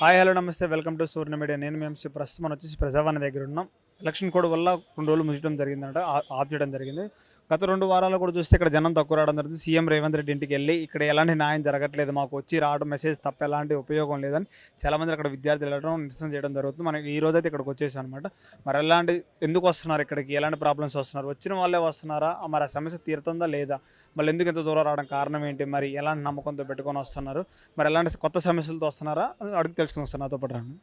Hi hello నమస్తే welcome to సూర్ణ media. నేను మేము ప్రస్తుతం మనం వచ్చేసి ప్రజావాణి దగ్గర ఉన్నాం. ఎలక్షన్ కోడ్ వల్ల 2 రోజులు ముగించడం జరిగిందంట, ఆఫ్ చేయడం జరిగింది. గత 2 వారాలు కూడా చూస్తే ఇక్కడ జనం తక్కువ రావడం జరుగుతుంది. సీఎం రేవంత్ రెడ్డి ఇంటికి వెళ్ళి ఇక్కడ ఎలాంటి న్యాయం జరగట్లేదు, మాకు వచ్చి రావడం మెసేజ్ తప్ప ఎలాంటి ఉపయోగం లేదని చాలామంది అక్కడ విద్యార్థులు వెళ్ళడం నిరసన చేయడం జరుగుతుంది. మనకి ఈ రోజైతే ఇక్కడికి వచ్చేసాం అనమాట. మరి ఎలాంటి ఎందుకు వస్తున్నారు, ఇక్కడికి ఎలాంటి ప్రాబ్లమ్స్ వస్తున్నారు, వచ్చిన వాళ్ళే వస్తున్నారా, మరి ఆ సమస్య తీరుతుందా లేదా, మళ్ళీ ఎందుకు ఇంత దూరం రావడం కారణం ఏంటి, మరి ఎలాంటి నమ్మకంతో పెట్టుకొని వస్తున్నారు, మరి ఎలాంటి కొత్త సమస్యలతో వస్తున్నారా అని అడిగి తెలుసుకుని వస్తున్నారు. నాతో పాటు రండి.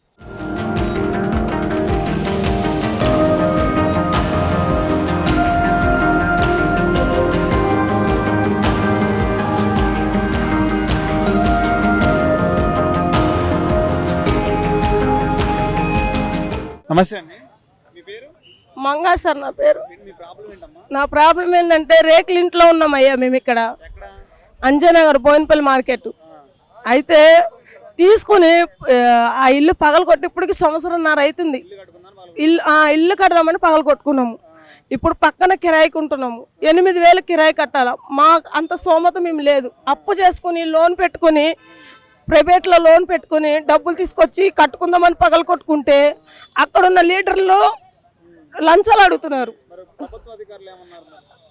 నమస్తే అండి, మీ పేరు? మంగా సార్ నా పేరు. మీ ప్రాబ్లం ఏంటమ్మా? నా ప్రాబ్లం ఏంటంటే రేకుల ఇంట్లో ఉన్నామయ్యా మేము ఇక్కడ అంజనగర్ బోయినపల్లి మార్కెట్. అయితే తీసుకుని ఆ ఇల్లు పగలగొట్టి ఇప్పటికి 1.5 సంవత్సరం అవుతుంది. ఇల్లు కడదామని పగలగొట్టుకున్నాము. ఇప్పుడు పక్కన కిరాయికి ఉంటున్నాము. 8,000 కిరాయి కట్టాలి. మా అంత స్తోమత మేము లేదు. అప్పు చేసుకుని లోన్ పెట్టుకుని ప్రైవేట్లో లోన్ పెట్టుకుని డబ్బులు తీసుకొచ్చి కట్టుకుందామని పగలగొట్టుకుంటే అక్కడున్న లీడర్లు లంచాలు అడుగుతున్నారు.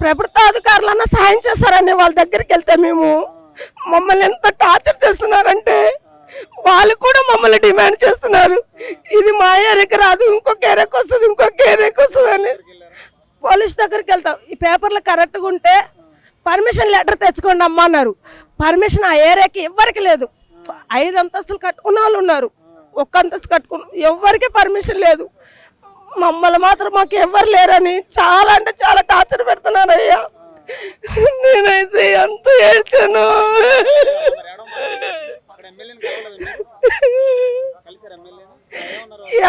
ప్రభుత్వ అధికారులన్నా సహాయం చేస్తారని వాళ్ళ దగ్గరికి వెళ్తే మేము మమ్మల్ని ఎంత టార్చర్ చేస్తున్నారంటే వాళ్ళు కూడా మమ్మల్ని డిమాండ్ చేస్తున్నారు. ఇది మా ఏరియాకి రాదు, ఇంకొక ఏరియాకి వస్తుంది, ఇంకొక ఏరియాకి వస్తుంది అని పోలీస్ దగ్గరికి వెళ్తాం. ఈ పేపర్లు కరెక్ట్గా ఉంటే పర్మిషన్ లెటర్ తెచ్చుకోండి అమ్మ అన్నారు. పర్మిషన్ ఆ ఏరియాకి ఎవరికి లేదు. 5 అంతస్తులు కట్టుకున్న వాళ్ళు ఉన్నారు, 1 అంతస్తు కట్టుకున్న ఎవరికి పర్మిషన్ లేదు. మమ్మల్ని మాత్రం మాకు ఎవరు లేరని చాలా అంటే చాలా టార్చర్ పెడుతున్నారు అయ్యా. నేనైతే ఎంత ఏడ్చాను.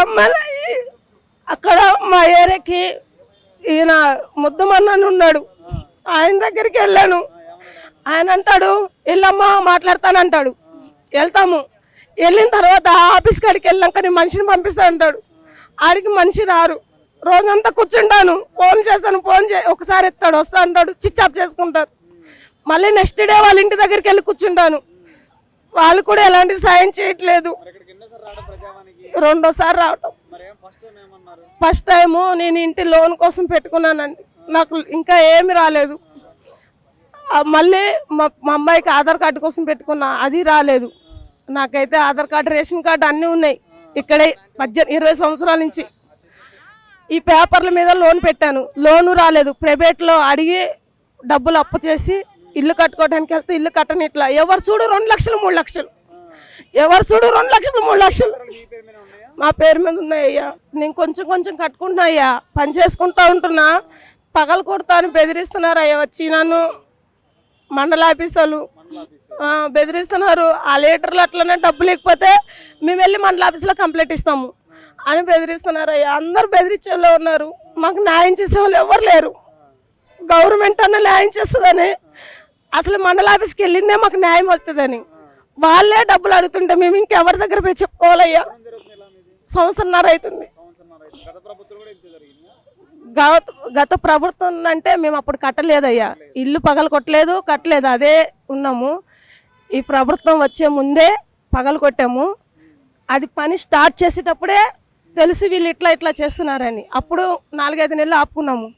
ఎమ్మెల్యే అక్కడ మా ఏరియాకి ఈయన ముద్దమన్నని ఉన్నాడు, ఆయన దగ్గరికి వెళ్ళాను. ఆయన అంటాడు వెళ్ళమ్మా మాట్లాడతానంటాడు. వెళ్తాము. వెళ్ళిన తర్వాత ఆఫీస్ కాడికి వెళ్ళాక నేను మనిషిని పంపిస్తా అంటాడు. ఆడికి మనిషి రారు. రోజంతా కూర్చుంటాను, ఫోన్ చేస్తాను, ఒకసారి ఎత్తాడు, వస్తా అంటాడు, స్విచ్ ఆఫ్ చేసుకుంటారు. మళ్ళీ నెక్స్ట్ డే వాళ్ళ ఇంటి దగ్గరికి వెళ్ళి కూర్చుంటాను. వాళ్ళు కూడా ఎలాంటి సాయం చేయట్లేదు. 2వ సారి రావటం. ఫస్ట్ టైము నేను ఇంటి లోన్ కోసం పెట్టుకున్నానండి, నాకు ఇంకా ఏమి రాలేదు. మళ్ళీ మా అమ్మాయికి ఆధార్ కార్డు కోసం పెట్టుకున్నా, అది రాలేదు. నాకైతే ఆధార్ కార్డు, రేషన్ కార్డు అన్నీ ఉన్నాయి. ఇక్కడే 20 సంవత్సరాల నుంచి ఈ పేపర్ల మీద లోన్ పెట్టాను, లోను రాలేదు. ప్రైవేట్లో అడిగి డబ్బులు అప్పు చేసి ఇల్లు కట్టుకోవడానికి వెళ్తే ఇల్లు కట్టని ఇట్లా ఎవరు చూడు 2 లక్షలు 3 లక్షలు, ఎవరు చూడు 2 లక్షలు 3 లక్షలు మా పేరు మీద ఉన్నాయ్యా. నేను కొంచెం కొంచెం కట్టుకుంటున్నా అయ్యా, పని చేసుకుంటా ఉంటున్నా. పగలు కొడతా అని బెదిరిస్తున్నారు అయ్యా. వచ్చి నన్ను మండల ఆఫీసర్లు బెదిరిస్తున్నారు. ఆ లీటర్లు అట్లనే డబ్బులు ఇకపోతే మేము వెళ్ళి మండల ఆఫీసులో కంప్లైంట్ ఇస్తాము అని బెదిరిస్తున్నారు అయ్యా. అందరు బెదిరించేలో ఉన్నారు. మాకు న్యాయం చేసే వాళ్ళు ఎవరు లేరు. గవర్నమెంట్ అన్న న్యాయం చేస్తుందని, అసలు మండల ఆఫీస్కి వెళ్ళిందే మాకు న్యాయం వస్తుందని వాళ్ళే డబ్బులు అడుగుతుంటే మేము ఇంకెవరి దగ్గర పోయి చెప్పుకోవాలయ్యా. 1.5 సంవత్సరం అవుతుంది. గత ప్రభుత్వం అంటే మేము అప్పుడు కట్టలేదయ్యా, ఇల్లు పగలు కొట్టలేదు, కట్టలేదు, అదే ఉన్నాము. ఈ ప్రభుత్వం వచ్చే ముందే పగలు కొట్టాము. అది పని స్టార్ట్ చేసేటప్పుడే తెలిసి వీళ్ళు ఇట్లా చేస్తున్నారని అప్పుడు 4-5 నెలలు ఆపుకున్నాము,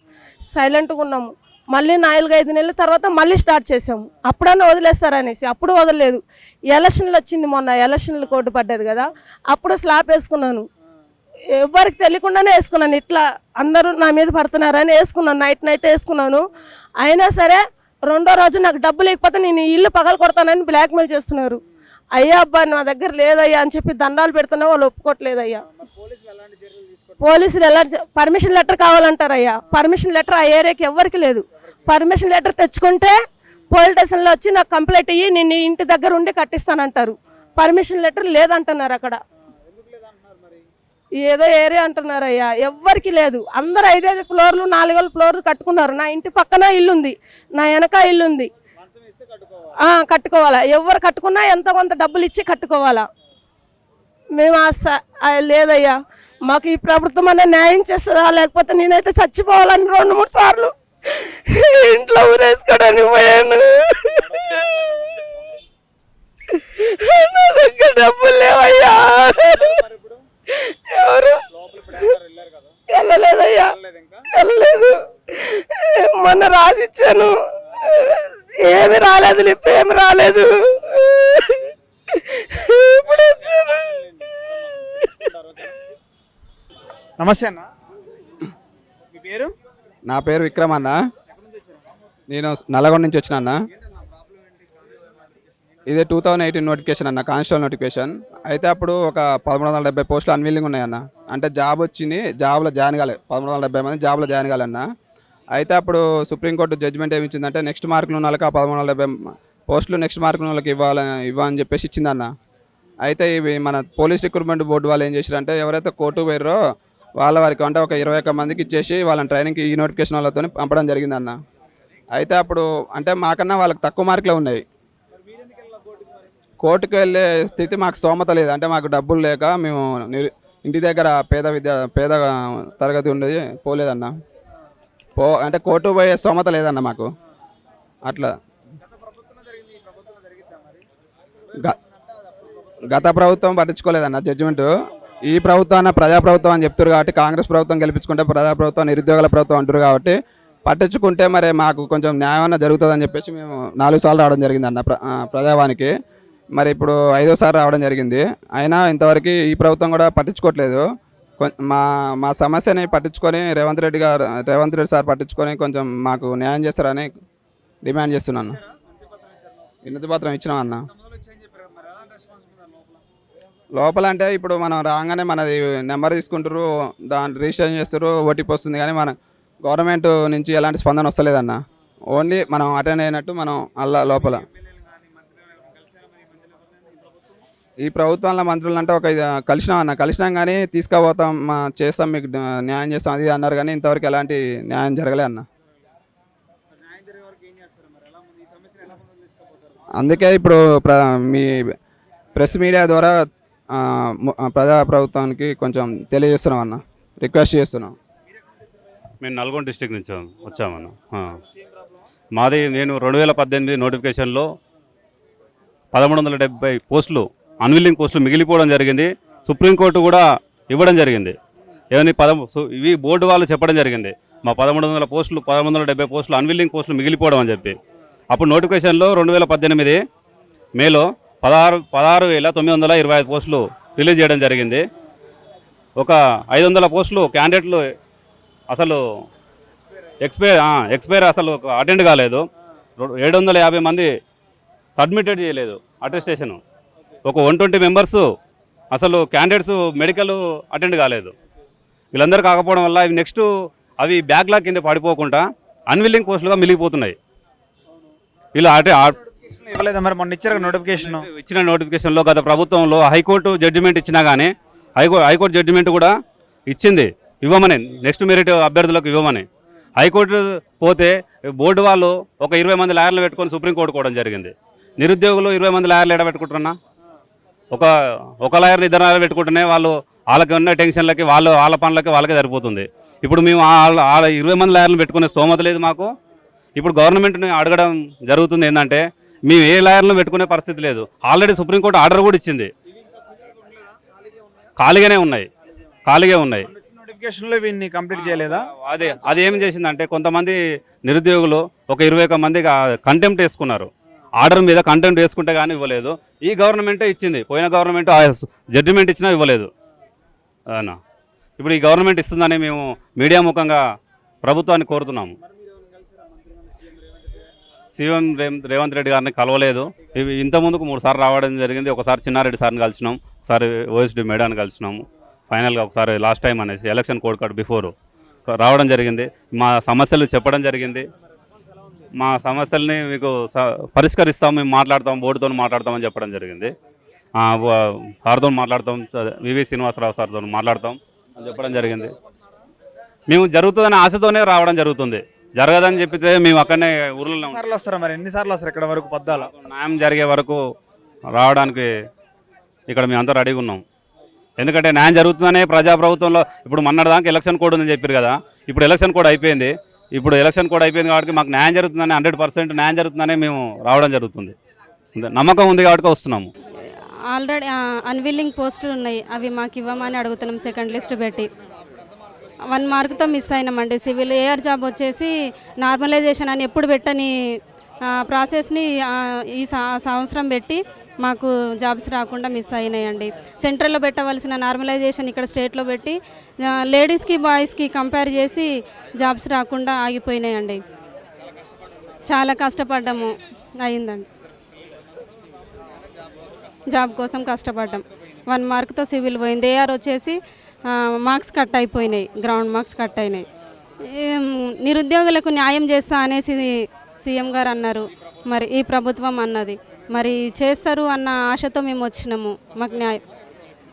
సైలెంట్గా ఉన్నాము. మళ్ళీ 4-5 నెలల తర్వాత మళ్ళీ స్టార్ట్ చేసాము. అప్పుడన్నా వదిలేస్తారనేసి అప్పుడు వదలలేదు. ఎలక్షన్లు వచ్చింది, మొన్న ఎలక్షన్లు కోర్టు పడ్డది కదా, అప్పుడు స్లాబ్ వేసుకున్నాను. ఎవరికి తెలియకుండానే వేసుకున్నాను. ఇట్లా అందరూ నా మీద పడుతున్నారని వేసుకున్నాను, నైట్ వేసుకున్నాను. అయినా సరే 2వ రోజు నాకు డబ్బులు లేకపోతే నేను ఇల్లు పగలు కొడతానని బ్లాక్మెయిల్ చేస్తున్నారు. అయ్యా అబ్బా నా దగ్గర లేదయ్యా అని చెప్పి దండాలు పెడుతున్నా, వాళ్ళు ఒప్పుకోవట్లేదయ్యా. పోలీసులు ఎలా పర్మిషన్ లెటర్ కావాలంటారయ్యా. పర్మిషన్ లెటర్ ఆ ఏరియాకి ఎవరికి లేదు. పర్మిషన్ లెటర్ తెచ్చుకుంటే పోలీస్ స్టేషన్లో వచ్చి నాకు కంప్లైంట్ ఇయ్యి, నేను ఇంటి దగ్గర ఉండి కట్టిస్తానంటారు. పర్మిషన్ లెటర్ లేదంటున్నారు. అక్కడ ఏదో ఏరియా అంటున్నారయ్యా, ఎవ్వరికి లేదు. అందరు 5 ఫ్లోర్లు 4 ఫ్లోర్లు కట్టుకున్నారు. నా ఇంటి పక్కన ఇల్లుంది, నా వెనక ఇల్లుంది, కట్టుకోవాలా. ఎవరు కట్టుకున్నా ఎంత కొంత డబ్బులు ఇచ్చి కట్టుకోవాలా. మేము లేదయ్యా, మాకు ఈ ప్రభుత్వం అనే న్యాయం చేస్తుందా, లేకపోతే నేనైతే చచ్చిపోవాలని 2-3 సార్లు ఇంట్లో ఊరేసుకోవడానికి పోయాను. నా దగ్గర డబ్బులు లేవయ్యా. ఏం రాలేదు. ఇప్పుడు వచ్చాను. నమస్తే అన్న, మీ పేరు? నా పేరు విక్రమ్ అన్న. నేను నల్లగొండ నుంచి వచ్చిన అన్న. ఇది 2018 నోటిఫికేషన్ అన్న, కానిస్టేబుల్ నోటిఫికేషన్. అయితే అప్పుడు ఒక 1370 పోస్టులు అన్విల్లింగ్ ఉన్నాయన్న. అంటే జాబ్ వచ్చింది, జాబ్లో జాయిన్ కాలే, 1370 మంది జాబ్లో జాయిన్ కాలన్న. అయితే అప్పుడు సుప్రీంకోర్టు జడ్జిమెంట్ ఏమి ఇచ్చిందంటే నెక్స్ట్ మార్కులు ఉన్న వాళ్ళకి ఆ 1370 పోస్టులు నెక్స్ట్ మార్కులు ఉన్న వాళ్ళకి ఇవ్వని చెప్పేసి ఇచ్చిందన్న. అయితే ఇవి మన పోలీస్ రిక్రూట్మెంట్ బోర్డు వాళ్ళు ఏం చేశారంటే ఎవరైతే కోర్టు పోయారో వాళ్ళ వారికి అంటే ఒక 21 మందికి ఇచ్చేసి వాళ్ళని ట్రైనింగ్కి ఈ నోటిఫికేషన్ వాళ్ళతో పంపడం జరిగిందన్న. అయితే అప్పుడు అంటే మాకన్నా వాళ్ళకి తక్కువ మార్కులే ఉన్నాయి. కోర్టుకు వెళ్ళే స్థితి మాకు స్తోమత లేదు. అంటే మాకు డబ్బులు లేక మేము ఇంటి దగ్గర పేద తరగతి ఉండేది పోలేదన్న. అంటే కోర్టు పోయే స్తోమత లేదన్న మాకు. అట్లా గత ప్రభుత్వం పట్టించుకోలేదన్న జడ్జిమెంట్. ఈ ప్రభుత్వాన్ని ప్రజాప్రభుత్వం అని చెప్తారు కాబట్టి, కాంగ్రెస్ ప్రభుత్వం గెలిపించుకుంటే ప్రజాప్రభుత్వం నిరుద్యోగుల ప్రభుత్వం అంటారు కాబట్టి, పట్టించుకుంటే మరి మాకు కొంచెం న్యాయం జరుగుతుందని చెప్పేసి మేము 4 సార్లు రావడం జరిగిందన్న ప్రజావానికి. మరి ఇప్పుడు 5వ సారి రావడం జరిగింది. అయినా ఇంతవరకు ఈ ప్రభుత్వం కూడా పట్టించుకోవట్లేదు. మా సమస్యని పట్టించుకొని రేవంత్ రెడ్డి సార్ పట్టించుకొని కొంచెం మాకు న్యాయం చేస్తారని డిమాండ్ చేస్తున్నాను. వినతి పత్రం ఇచ్చినామన్న. లోపల అంటే ఇప్పుడు మనం రాగానే మనది నెంబర్ తీసుకుంటారు, దాన్ని రిజిస్ట్రేషన్ చేస్తారు, ఓటీపీ వస్తుంది. కానీ మన గవర్నమెంట్ నుంచి ఎలాంటి స్పందన వస్తలేదన్న. ఓన్లీ మనం అటెండ్ అయినట్టు మనం అలా లోపల. ఈ ప్రభుత్వంలో మంత్రులు అంటే ఒక కలిసినాం కానీ తీసుకుపోతాం, చేస్తాం, మీకు న్యాయం చేస్తాం అది అన్నారు. కానీ ఇంతవరకు ఎలాంటి న్యాయం జరగలే అన్న. అందుకే ఇప్పుడు మీ ప్రెస్ మీడియా ద్వారా ప్రజాప్రభుత్వానికి కొంచెం తెలియజేస్తున్నాం అన్న, రిక్వెస్ట్ చేస్తున్నాం. మేము నల్గొండ డిస్టిక్ నుంచి వచ్చామన్న. మాది నేను 2018 నోటిఫికేషన్లో 1170 పోస్టులు అన్విల్లింగ్ పోస్టులు మిగిలిపోవడం జరిగింది. సుప్రీంకోర్టు కూడా ఇవ్వడం జరిగింది. ఏమని ఇవి బోర్డు వాళ్ళు చెప్పడం జరిగింది, మా 1170 పోస్టులు అన్విల్లింగ్ పోస్టులు మిగిలిపోవడం అని చెప్పి. అప్పుడు నోటిఫికేషన్లో 2018 మేలో 16,925 పోస్టులు రిలీజ్ చేయడం జరిగింది. ఒక 500 పోస్టులు క్యాండిడేట్లు అసలు ఎక్స్పైర్ అసలు అటెండ్ కాలేదు. 750 మంది సబ్మిటెడ్ చేయలేదు అటెస్టేషను. ఒక 120 మెంబర్స్ అసలు క్యాండిడేట్స్ మెడికల్ అటెండ్ కాలేదు. వీళ్ళందరూ కాకపోవడం వల్ల ఇవి నెక్స్ట్ అవి బ్యాక్లాగ్ కింద పడిపోకుండా అన్విల్లింగ్ పోస్టులుగా మిగిలిపోతున్నాయి. వీళ్ళు ఇవ్వలేదా మరి మొన్న ఇచ్చారు నోటిఫికేషన్? ఇచ్చిన నోటిఫికేషన్లో గత ప్రభుత్వంలో హైకోర్టు జడ్జిమెంట్ ఇచ్చినా కానీ హైకోర్టు జడ్జిమెంట్ కూడా ఇచ్చింది ఇవ్వమని, నెక్స్ట్ మెరిట్ అభ్యర్థులకు ఇవ్వమని. హైకోర్టు పోతే బోర్డు వాళ్ళు ఒక 20 మంది లాయర్లు పెట్టుకొని సుప్రీంకోర్టు కోవడం జరిగింది. నిరుద్యోగులు 20 మంది లాయర్లు ఎడ పెట్టుకుంటున్నా, ఒక లాయర్ని 2 లాయర్లు పెట్టుకుంటేనే వాళ్ళకి ఉన్న టెన్షన్లకి వాళ్ళ పనులకి వాళ్ళకే సరిపోతుంది. ఇప్పుడు మేము 20 మంది లాయర్లు పెట్టుకునే స్తోమత లేదు మాకు. ఇప్పుడు గవర్నమెంట్ని అడగడం జరుగుతుంది ఏంటంటే మేము ఏ లాయర్లను పెట్టుకునే పరిస్థితి లేదు. ఆల్రెడీ సుప్రీంకోర్టు ఆర్డర్ కూడా ఇచ్చింది. ఖాళీగా ఉన్నాయి. నోటిఫికేషన్లో వీన్ని కంప్లీట్ చేయలేదా? అది ఏం చేసిందంటే కొంతమంది నిరుద్యోగులు ఒక 21 మంది కంటెంప్ట్ వేసుకున్నారు. ఆర్డర్ మీద కంటెంప్ట్ వేసుకుంటే కానీ ఇవ్వలేదు. ఈ గవర్నమెంటే ఇచ్చింది, పోయిన గవర్నమెంట్ జడ్జిమెంట్ ఇచ్చినా ఇవ్వలేదు అన్న. ఇప్పుడు ఈ గవర్నమెంట్ ఇస్తుందని మేము మీడియా ముఖంగా ప్రభుత్వాన్ని కోరుతున్నాము. సీఎం రేవంత్ రెడ్డి గారిని కలవలేదు. ఇవి ఇంతకుముందుకు 3 సార్లు రావడం జరిగింది. ఒకసారి చిన్నారెడ్డి సార్ని కలిసినాం, ఒకసారి ఓఎస్డి మేడాన్ని కలిసినాము. ఫైనల్గా ఒకసారి లాస్ట్ టైం అనేసి ఎలక్షన్ కోడ్ కార్డు బిఫోర్ రావడం జరిగింది. మా సమస్యలు చెప్పడం జరిగింది. మా సమస్యల్ని మీకు పరిష్కరిస్తాం, మేము మాట్లాడతాం, బోర్డుతో మాట్లాడతామని చెప్పడం జరిగింది. సార్తో మాట్లాడతాం, వివి శ్రీనివాసరావు సార్తో మాట్లాడతాం అని చెప్పడం జరిగింది. మేము జరుగుతుందని ఆశతోనే రావడం జరుగుతుంది. జరగదని చెప్పితే మేము అక్కడనే ఊర్లో వస్తారా? మరి ఎన్నిసార్లు వస్తారు ఇక్కడ వరకు? పద్దాల న్యాయం జరిగే వరకు రావడానికి ఇక్కడ మేము అంతా రెడీగా ఉన్నాం. ఎందుకంటే న్యాయం జరుగుతుందనే ప్రజాప్రభుత్వంలో ఇప్పుడు మొన్నటిదాకా ఎలక్షన్ కోడ్ ఉందని చెప్పారు కదా, ఇప్పుడు ఎలక్షన్ కోడ్ అయిపోయింది. కాబట్టి మాకు న్యాయం జరుగుతుందని 100% న్యాయం జరుగుతుందనే మేము రావడం జరుగుతుంది. నమ్మకం ఉంది కాబట్టి వస్తున్నాము. ఆల్రెడీ అన్విల్లింగ్ పోస్టులు ఉన్నాయి, అవి మాకు ఇవ్వమని అడుగుతున్నాం. సెకండ్ లిస్ట్ పెట్టి 1 మార్కుతో మిస్ అయినామండి. సివిల్ ఏఆర్ జాబ్ వచ్చేసి నార్మలైజేషన్ అని ఎప్పుడు పెట్టని ప్రాసెస్ని ఈ సంవత్సరం పెట్టి మాకు జాబ్స్ రాకుండా మిస్ అయినాయండి. సెంట్రల్లో పెట్టవలసిన నార్మలైజేషన్ ఇక్కడ స్టేట్లో పెట్టి లేడీస్కి బాయ్స్కి కంపేర్ చేసి జాబ్స్ రాకుండా ఆగిపోయినాయండి. చాలా కష్టపడ్డాము, అయిందండి. జాబ్ కోసం కష్టపడ్డాం. 1 మార్క్తో సివిల్ పోయింది. ఏఆర్ వచ్చేసి మార్క్స్ కట్ అయిపోయినాయి, గ్రౌండ్ మార్క్స్ కట్ అయినాయి. నిరుద్యోగులకు న్యాయం చేస్తా అనేసి సీఎం గారు అన్నారు, మరి ఈ ప్రభుత్వం అన్నది మరి చేస్తారు అన్న ఆశతో మేము వచ్చినాము. మాకు న్యాయం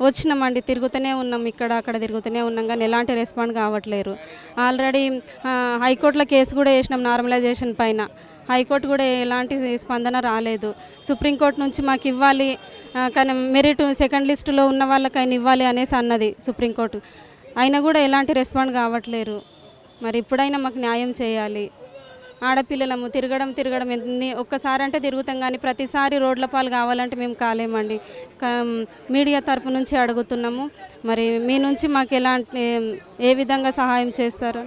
వచ్చినామండి, తిరుగుతూనే ఉన్నాం, ఇక్కడ అక్కడ తిరుగుతూనే ఉన్నాం, కానీ ఎలాంటి రెస్పాండ్ కావట్లేరు. ఆల్రెడీ హైకోర్టులో కేసు కూడా వేసినాం నార్మలైజేషన్ పైన. హైకోర్టు కూడా ఎలాంటి స్పందన రాలేదు. సుప్రీంకోర్టు నుంచి మాకు ఇవ్వాలి, కానీ మెరిట్ సెకండ్ లిస్టులో ఉన్న వాళ్ళకైనా ఇవ్వాలి అనేసి అన్నది సుప్రీంకోర్టు. అయినా కూడా ఎలాంటి రెస్పాండ్ కావట్లేరు. మరి ఇప్పుడైనా మాకు న్యాయం చేయాలి. ఆడపిల్లలము తిరగడం ఒక్కసారి అంటే తిరుగుతాం, కానీ ప్రతిసారి రోడ్ల పాలు కావాలంటే మేము కాలేమండి. మీడియా తరపు నుంచి అడుగుతున్నాము, మరి మీ నుంచి మాకు ఎలాంటి ఏ విధంగా సహాయం చేస్తారు?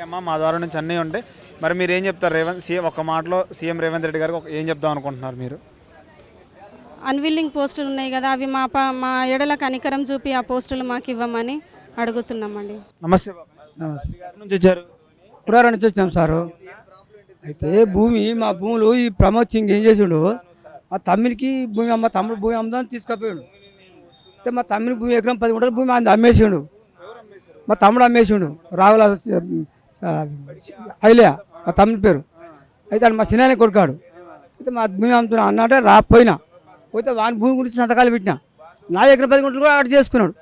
అమ్మా మా ద్వారా నుంచి అన్నీ ఉంటాయి. మరి మీరు ఏం చెప్తారు ఒక మాటలో సీఎం రేవంత్ రెడ్డి గారికి ఏం చెప్దాం అనుకుంటున్నారు మీరు? అన్విల్లింగ్ పోస్టులు ఉన్నాయి కదా, అవి మా ఎడల కనికరం చూపి ఆ పోస్టులు మాకు ఇవ్వమని అడుగుతున్నామండి. నమస్తే బాబు. నమస్తే. ఎక్కడి నుంచి వచ్చారు? పురారా నుంచి వచ్చాం సారు. అయితే మా భూములు ఈ ప్రమోద్ సింగ్ ఏం చేసిండు, మా తమ్మునికి మా తమ్ముడు భూమి అమ్ముదాన్ని తీసుకుపోయాడు. అయితే మా తమ్ముని భూమి ఎకరం 10 గుంటల భూమి అమ్మేసిండు. మా తమ్ముడు అమ్మేసిండు, రావుల ఐలియా మా తమ్ముని పేరు. అయితే మా సినాయన కొడుకాడు. అయితే మా భూమి అమ్ముతున్నా అన్నట్టే పోయినా పోతే వాని భూమి గురించి సంతకాలు పెట్టినా. నా ఎకరం 10 గుంటలు కూడా అక్కడ చేసుకున్నాడు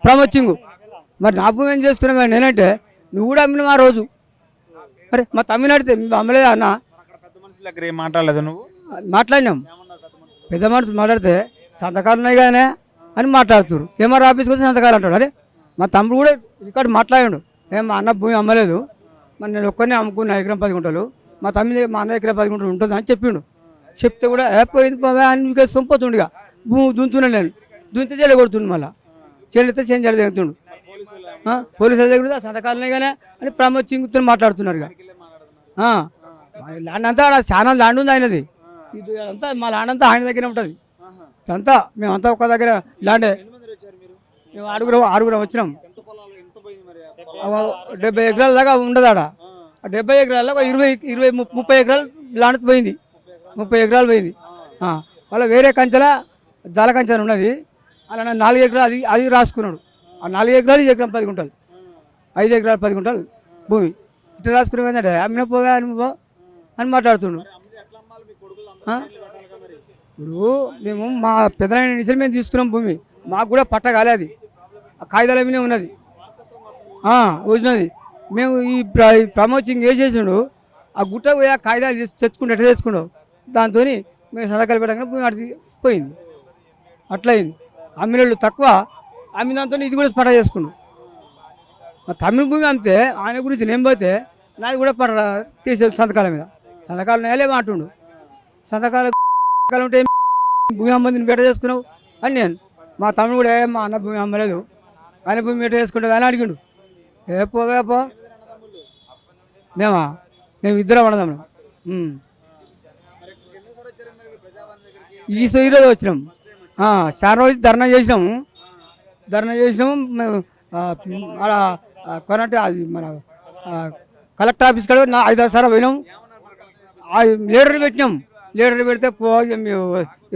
ప్రమోద్ సింగ్. మరి నా భూమి ఏం చేసుకున్నావు నేనంటే, నువ్వు కూడా అమ్మిన ఆ రోజు. అరే మా తమ్మిని అడితే అమ్మలేదు అన్న. పెద్ద మనుషుల దగ్గర ఏం మాట్లాడలేదు నువ్వు? మాట్లాడినాం. పెద్ద మనుషులు మాట్లాడితే సంతకాలు ఉన్నాయి కానీ అని మాట్లాడుతున్నారు. ఎంఆర్ ఆఫీస్కి వచ్చి సంతకాలు అంటాడు. అరే మా తమ్ముడు కూడా ఇక్కడ మాట్లాడాడు, మా అన్న భూమి అమ్మలేదు, మరి నేను ఒక్కరినే అమ్ముకున్నా ఎకరం 10 గుంటలు, మా అన్న ఎకరం 10 గుంటలు ఉంటుంది అని చెప్పిండు. చెప్తే కూడా పోయింది అని వేసుకొని పోతుండగా భూమి దుంతున్నా నేను దుంతే చెల్లి కొడుతుండు. మళ్ళీ చెల్లితే చేంజ్ దిగుతుండు. పోలీసుల దగ్గర సంతకాలనే కానీ అని ప్రమోద్ సింగ్తో మాట్లాడుతున్నారు. ల్యాండ్ అంతా చాలా ల్యాండ్ ఉంది ఆయనది. ఇది అంతా మా ల్యాండ్ అంతా ఆయన దగ్గర ఉంటుంది. అంతా మేమంతా ఒక దగ్గర ల్యాండే. మేము ఆరుగురం వచ్చినాం. 70 ఎకరాల దాకా ఉండదు ఆడ. 70 ఎకరాల్లో 20-30 ఎకరాలు ల్యాండ్ పోయింది. 30 ఎకరాలు పోయింది. మళ్ళీ వేరే కంచెల దాల కంచెలు ఉన్నది, అలా 4 ఎకరాలు అది రాసుకున్నాడు. ఆ 4 ఎకరాలు ఎకరం 10 గుంటలు, 5 ఎకరాలు 10 గుంటలు భూమి ఇట్లా రాసుకునే ఏంటంటే అమ్మిన పోవా అని మాట్లాడుతుండు. ఇప్పుడు మేము మా పెద్దలైన నిజం మేము తీసుకున్నాం భూమి, మాకు కూడా పట్ట కాలేదు, ఆ కాగితాల మీదే ఉన్నది వచ్చినది. మేము ఈ ప్రమోద్ సింగ్ ఏం చేసిండు, ఆ గుట్ట పోయి ఆ కాగితాలు తెచ్చుకుంటూ ఎట్లా తెచ్చుకున్నావు, దాంతో మేము సంతకాలు పెట్టగానే భూమి అడిగి పోయింది. అట్లయింది. అమ్మినోళ్ళు తక్కువ, అమ్మినంతో ఇది కూడా పట్ట చేసుకున్నాడు. మా తమిళ భూమి అమ్మితే ఆయన గురించి నేను పోతే నాది కూడా పట్ట తీసే సంతకాల మీద. సంతకాలు నేలే అంటుండు. సంతకాలు ఉంటే భూమి అమ్మంది బెట చేసుకున్నావు అని నేను. మా తమ్ముడు కూడా మా అన్న భూమి అమ్మలేదు, ఆయన భూమి బెట చేసుకుంటావు అని అడిగిండు. పో మేము ఇద్దరం పడదాం. ఈరోజు వచ్చినాం. చాలా రోజు ధర్నా చేసినాము. మేము కొనంటే అది మన కలెక్టర్ ఆఫీస్ కాడ 5-6 సార్లు పోయినాం. లీడర్ పెట్టినాం. లీడర్ పెడితే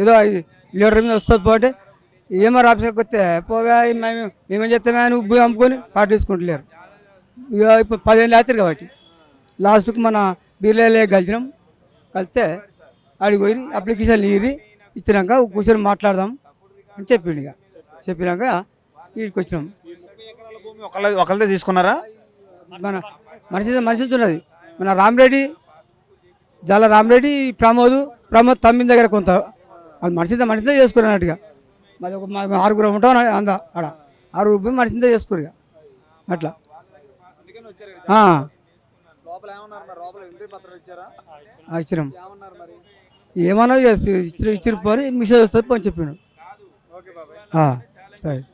ఏదో లీడర్ మీద వస్తుంది పోతే ఏమో ఆఫీసర్కి వస్తే పోవా మేమేం చేస్తామే అని భూమి అమ్ముకొని పాటించుకుంటలేరు. ఇక ఇప్పుడు 10 ఏళ్ళు అవుతారు కాబట్టి లాస్ట్కి మన బీర్లే కలిసినాం. కలిస్తే ఆడికి పోయి అప్లికేషన్ ఇచ్చినాక కూర్చొని మాట్లాడదాం అని చెప్పిండు. ఇక చెప్పినాక వీడికి వచ్చినాం. ఒకళ్ళదే తీసుకున్నారా? మన మనిషి ఉన్నది మన రామరెడ్డి, జాల రామరెడ్డి, ప్రమోద్ తమ్మిన దగ్గర కొంత వాళ్ళు మనిషితో చేసుకున్నట్టుగా. మరి ఒక 6 ఉంటాం అందా ఆడ 6 మనిషితో చేసుకోరు. ఇక అట్లా ఇచ్చినాం. ఏమన్నా ఇచ్చిరు పోని మిషన్ వస్తుంది పోని చెప్పిండు. రైట్.